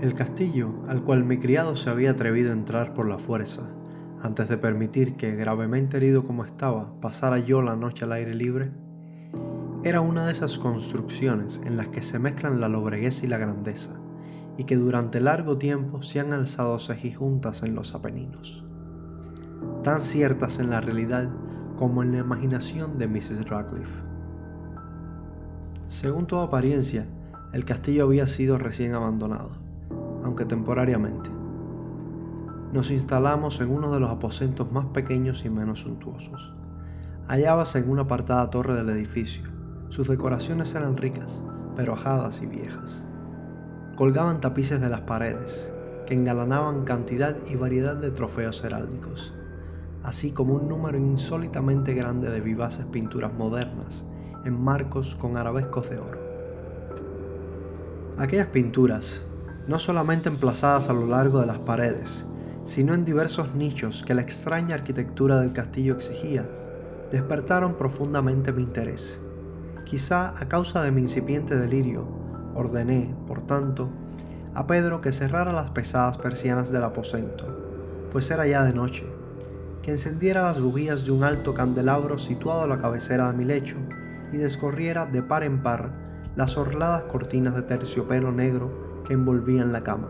El castillo, al cual mi criado se había atrevido a entrar por la fuerza, antes de permitir que, gravemente herido como estaba, pasara yo la noche al aire libre, era una de esas construcciones en las que se mezclan la lobreguez y la grandeza, y que durante largo tiempo se han alzado cejijuntas en los Apeninos, tan ciertas en la realidad como en la imaginación de Mrs. Radcliffe. Según toda apariencia, el castillo había sido recién abandonado, aunque temporariamente. Nos instalamos en uno de los aposentos más pequeños y menos suntuosos. Hallábase en una apartada torre del edificio. Sus decoraciones eran ricas, pero ajadas y viejas. Colgaban tapices de las paredes, que engalanaban cantidad y variedad de trofeos heráldicos, así como un número insólitamente grande de vivaces pinturas modernas en marcos con arabescos de oro. Aquellas pinturas, no solamente emplazadas a lo largo de las paredes, sino en diversos nichos que la extraña arquitectura del castillo exigía, despertaron profundamente mi interés. Quizá a causa de mi incipiente delirio, ordené, por tanto, a Pedro que cerrara las pesadas persianas del aposento, pues era ya de noche, que encendiera las bujías de un alto candelabro situado a la cabecera de mi lecho y descorriera de par en par las orladas cortinas de terciopelo negro que envolvían la cama.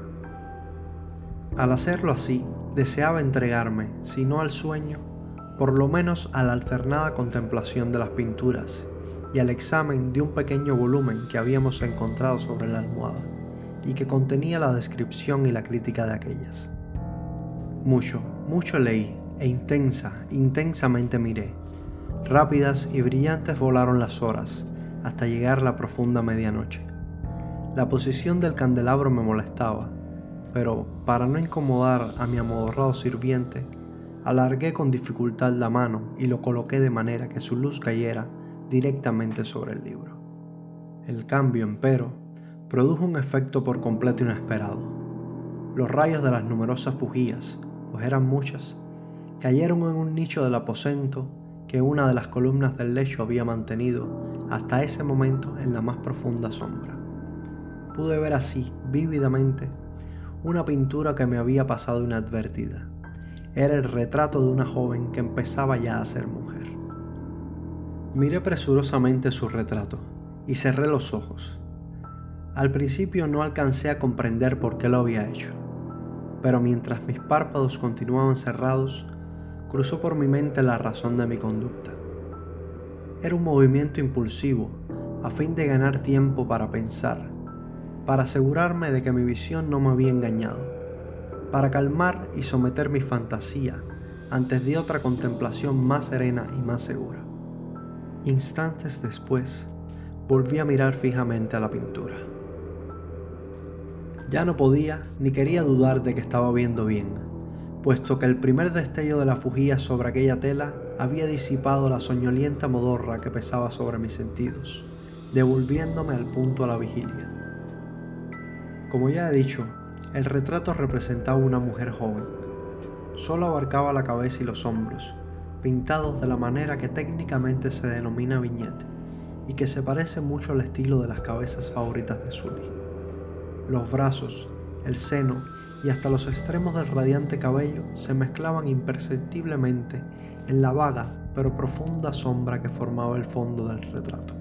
Al hacerlo así, deseaba entregarme, si no al sueño, por lo menos a la alternada contemplación de las pinturas y al examen de un pequeño volumen que habíamos encontrado sobre la almohada y que contenía la descripción y la crítica de aquellas. Mucho leí e intensamente miré. Rápidas y brillantes volaron las horas hasta llegar la profunda medianoche. La posición del candelabro me molestaba, pero para no incomodar a mi amodorrado sirviente, alargué con dificultad la mano y lo coloqué de manera que su luz cayera directamente sobre el libro. El cambio, empero, produjo un efecto por completo inesperado. Los rayos de las numerosas bujías, pues eran muchas, cayeron en un nicho del aposento que una de las columnas del lecho había mantenido hasta ese momento en la más profunda sombra. Pude ver así, vívidamente, una pintura que me había pasado inadvertida. Era el retrato de una joven que empezaba ya a ser mujer. Miré presurosamente su retrato y cerré los ojos. Al principio no alcancé a comprender por qué lo había hecho, pero mientras mis párpados continuaban cerrados, cruzó por mi mente la razón de mi conducta. Era un movimiento impulsivo, a fin de ganar tiempo para pensar, para asegurarme de que mi visión no me había engañado, para calmar y someter mi fantasía antes de otra contemplación más serena y más segura. Instantes después, volví a mirar fijamente a la pintura. Ya no podía ni quería dudar de que estaba viendo bien, puesto que el primer destello de la bujía sobre aquella tela había disipado la soñolienta modorra que pesaba sobre mis sentidos, devolviéndome al punto a la vigilia. Como ya he dicho, el retrato representaba una mujer joven. Solo abarcaba la cabeza y los hombros, pintados de la manera que técnicamente se denomina viñete, y que se parece mucho al estilo de las cabezas favoritas de Sully. Los brazos, el seno y hasta los extremos del radiante cabello se mezclaban imperceptiblemente en la vaga pero profunda sombra que formaba el fondo del retrato.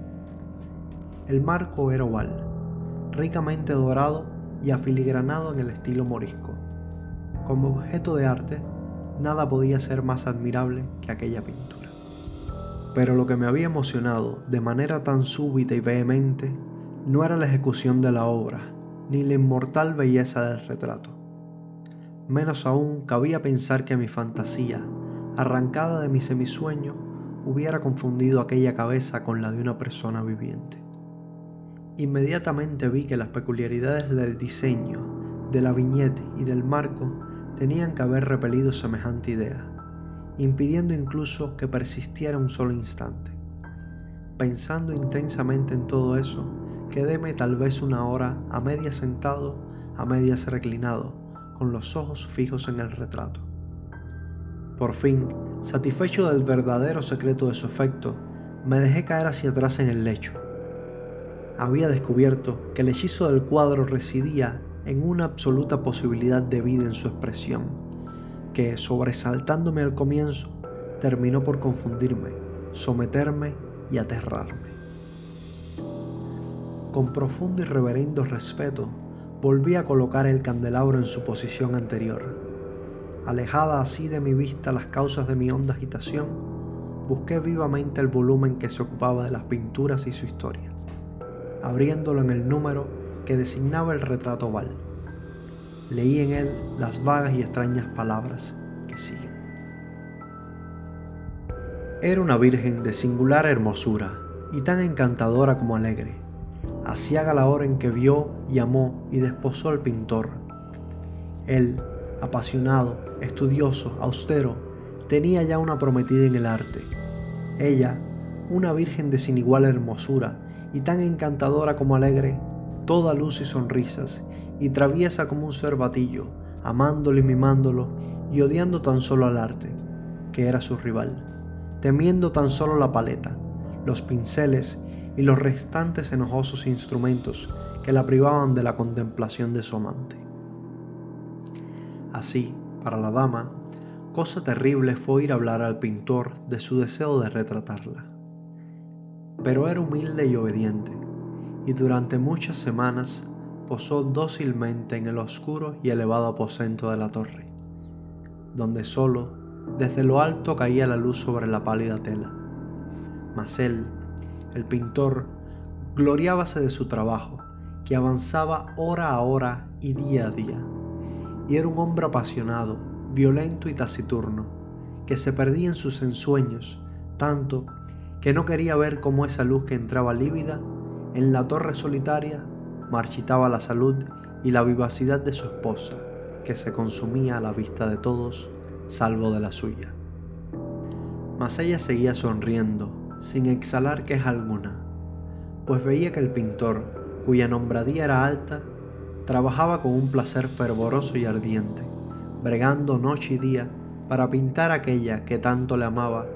El marco era oval, ricamente dorado y afiligranado en el estilo morisco. Como objeto de arte, nada podía ser más admirable que aquella pintura. Pero lo que me había emocionado de manera tan súbita y vehemente no era la ejecución de la obra, ni la inmortal belleza del retrato. Menos aún cabía pensar que mi fantasía, arrancada de mi semisueño, hubiera confundido aquella cabeza con la de una persona viviente. Inmediatamente vi que las peculiaridades del diseño, de la viñeta y del marco tenían que haber repelido semejante idea, impidiendo incluso que persistiera un solo instante. Pensando intensamente en todo eso, quedéme tal vez una hora a medias sentado, a medias reclinado, con los ojos fijos en el retrato. Por fin, satisfecho del verdadero secreto de su efecto, me dejé caer hacia atrás en el lecho. Había descubierto que el hechizo del cuadro residía en una absoluta posibilidad de vida en su expresión, que, sobresaltándome al comienzo, terminó por confundirme, someterme y aterrarme. Con profundo y reverendo respeto, volví a colocar el candelabro en su posición anterior. Alejada así de mi vista las causas de mi honda agitación, busqué vivamente el volumen que se ocupaba de las pinturas y su historia, abriéndolo en el número que designaba el retrato oval. Leí en él las vagas y extrañas palabras que siguen. Era una virgen de singular hermosura y tan encantadora como alegre, aciaga la hora en que vio y amó y desposó al pintor. Él, apasionado, estudioso, austero, tenía ya una prometida en el arte. Ella, una virgen de sin igual hermosura y tan encantadora como alegre, toda luz y sonrisas, y traviesa como un cervatillo, amándolo y mimándolo, y odiando tan solo al arte, que era su rival, temiendo tan solo la paleta, los pinceles y los restantes enojosos instrumentos que la privaban de la contemplación de su amante. Así, para la dama, cosa terrible fue ir a hablar al pintor de su deseo de retratarla. Pero era humilde y obediente, y durante muchas semanas posó dócilmente en el oscuro y elevado aposento de la torre, donde solo desde lo alto caía la luz sobre la pálida tela. Mas él, el pintor, gloriábase de su trabajo, que avanzaba hora a hora y día a día, y era un hombre apasionado, violento y taciturno, que se perdía en sus ensueños, tanto que no quería ver cómo esa luz que entraba lívida en la torre solitaria marchitaba la salud y la vivacidad de su esposa, que se consumía a la vista de todos, salvo de la suya. Mas ella seguía sonriendo, sin exhalar queja alguna, pues veía que el pintor, cuya nombradía era alta, trabajaba con un placer fervoroso y ardiente, bregando noche y día para pintar aquella que tanto le amaba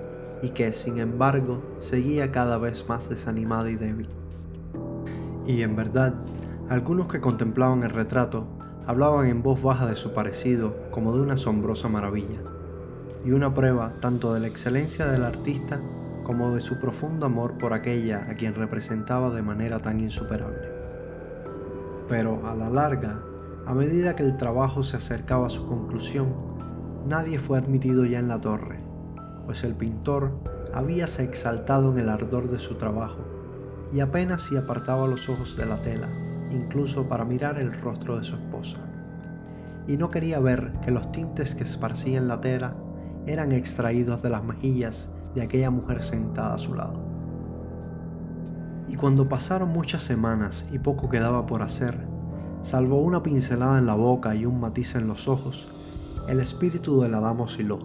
y que, sin embargo, seguía cada vez más desanimada y débil. Y en verdad, algunos que contemplaban el retrato hablaban en voz baja de su parecido como de una asombrosa maravilla, y una prueba tanto de la excelencia del artista como de su profundo amor por aquella a quien representaba de manera tan insuperable. Pero a la larga, a medida que el trabajo se acercaba a su conclusión, nadie fue admitido ya en la torre, pues el pintor habíase exaltado en el ardor de su trabajo y apenas si apartaba los ojos de la tela, incluso para mirar el rostro de su esposa, y no quería ver que los tintes que esparcía en la tela eran extraídos de las mejillas de aquella mujer sentada a su lado. Y cuando pasaron muchas semanas y poco quedaba por hacer, salvo una pincelada en la boca y un matiz en los ojos, el espíritu de la dama osciló,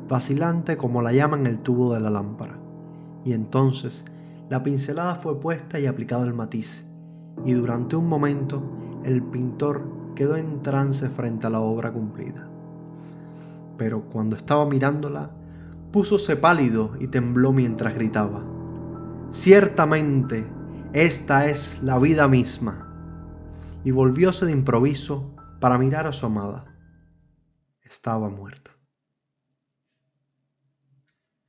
vacilante como la llama en el tubo de la lámpara, y entonces la pincelada fue puesta y aplicado el matiz, y durante un momento el pintor quedó en trance frente a la obra cumplida. Pero cuando estaba mirándola, púsose pálido y tembló mientras gritaba: «Ciertamente, esta es la vida misma», y volvióse de improviso para mirar a su amada. Estaba muerta.